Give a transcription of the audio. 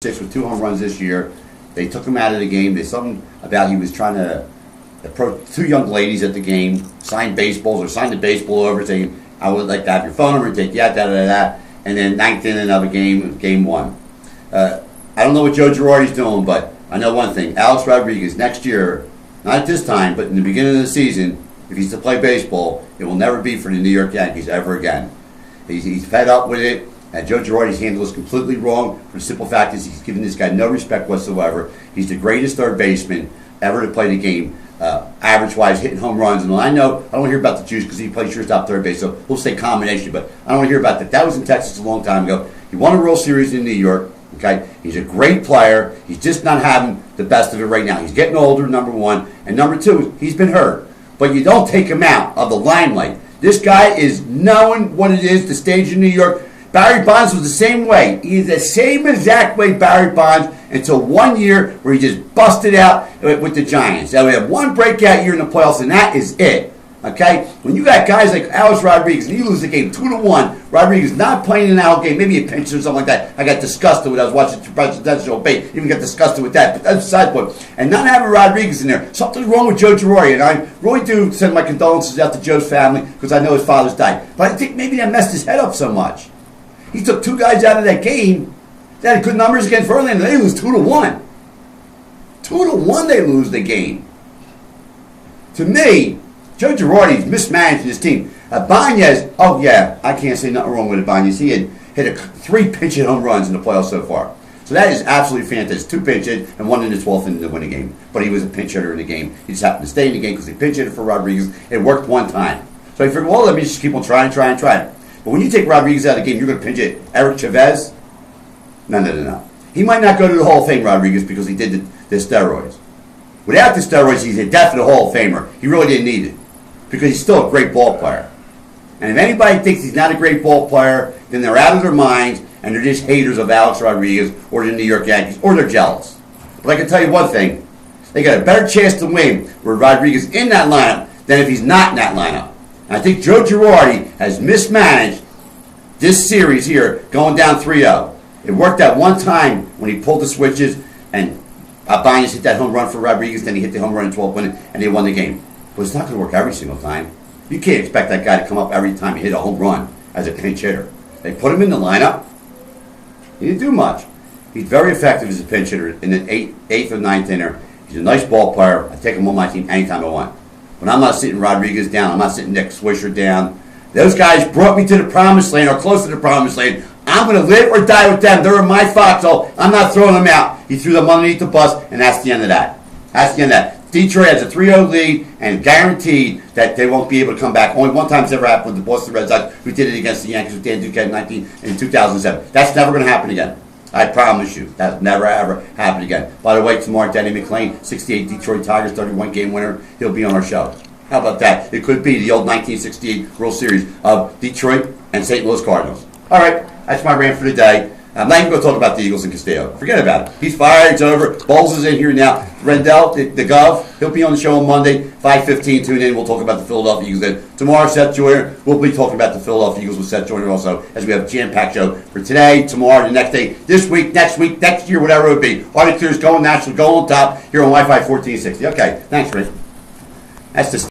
with 2 home runs this year. They took him out of the game. There's something about he was trying to approach 2 young ladies at the game, sign baseballs or sign the baseball over saying, I would like to have your phone number, take you out, da. And then 9th inning of a game 1. I don't know what Joe Girardi's doing, but I know one thing. Alex Rodriguez, next year, not at this time, but in the beginning of the season, if he's to play baseball, it will never be for the New York Yankees ever again. He's fed up with it. Joe Girardi's handled this completely wrong for the simple fact is he's given this guy no respect whatsoever. He's the greatest third baseman ever to play the game, average-wise, hitting home runs. And I know I don't want to hear about the juice because he plays shortstop, third base, so we'll say combination, but I don't want to hear about that. That was in Texas a long time ago. He won a World Series in New York. Okay, he's a great player. He's just not having the best of it right now. He's getting older, number 1. And number 2, he's been hurt. But you don't take him out of the limelight. This guy is knowing what it is to stage in New York. Barry Bonds was the same way. He's the same exact way Barry Bonds until 1 year where he just busted out with the Giants. Now we have 1 breakout year in the playoffs, and that is it. Okay? When you got guys like Alex Rodriguez, and you lose the game 2-1, Rodriguez not playing in the whole game, maybe a pinch or something like that. I got disgusted when I was watching the presidential debate. Even got disgusted with that. But that's beside the point. And not having Rodriguez in there. Something's wrong with Joe Girardi. And I really do send my condolences out to Joe's family because I know his father's died. But I think maybe that messed his head up so much. He took 2 guys out of that game. They had good numbers against Verlander. They lose 2-1. 2-1 they lose the game. To me, Joe Girardi's mismanaging his team. Ibanez, oh yeah, I can't say nothing wrong with Ibanez. He had hit 3 pinch hit home runs in the playoffs so far. So that is absolutely fantastic. 2 pinch hit and 1 in the 12th inning to win a game. But he was a pinch hitter in the game. He just happened to stay in the game because he pinch hit for Rodriguez. It worked 1 time. So I figured, well, let me just keep on trying. But when you take Rodriguez out of the game, you're going to pinch hit Eric Chavez? No. He might not go to the Hall of Fame, Rodriguez, because he did the steroids. Without the steroids, he's a definite Hall of Famer. He really didn't need it because he's still a great ball player. And if anybody thinks he's not a great ball player, then they're out of their minds and they're just haters of Alex Rodriguez or the New York Yankees, or they're jealous. But I can tell you one thing. They got a better chance to win with Rodriguez in that lineup than if he's not in that lineup. And I think Joe Girardi has mismanaged this series here going down 3-0. It worked out 1 time when he pulled the switches and Ibanez hit that home run for Rodriguez, then he hit the home run in 12th inning and they won the game. But it's not going to work every single time. You can't expect that guy to come up every time he hit a home run as a pinch hitter. They put him in the lineup. He didn't do much. He's very effective as a pinch hitter in the 8th or 9th inning. He's a nice ball player. I take him on my team anytime I want. But I'm not sitting Rodriguez down. I'm not sitting Nick Swisher down. Those guys brought me to the promised land or close to the promised land. I'm going to live or die with them. They're in my foxhole. I'm not throwing them out. He threw them underneath the bus, and that's the end of that. That's the end of that. Detroit has a 3-0 lead and guaranteed that they won't be able to come back. Only 1 time it's ever happened with the Boston Red Sox, who did it against the Yankees with Dan Duquette in 2007. That's never going to happen again. I promise you. That's never, ever happen again. By the way, tomorrow, Denny McClain, 68 Detroit Tigers, 31-game winner. He'll be on our show. How about that? It could be the old 1968 World Series of Detroit and St. Louis Cardinals. All right, that's my rant for today. I'm not even going to talk about the Eagles and Castillo. Forget about it. He's fired. It's over. Bowles is in here now. Rendell, the Gov, he'll be on the show on Monday, 5:15. Tune in. We'll talk about the Philadelphia Eagles. Then tomorrow, Seth Joyner. We'll be talking about the Philadelphia Eagles with Seth Joyner also, as we have a jam-packed show for today, tomorrow, the next day, this week, next year, whatever it would be. Artie Clear's going national, going on top here on Wi-Fi 1460. Okay, thanks, Rick. That's the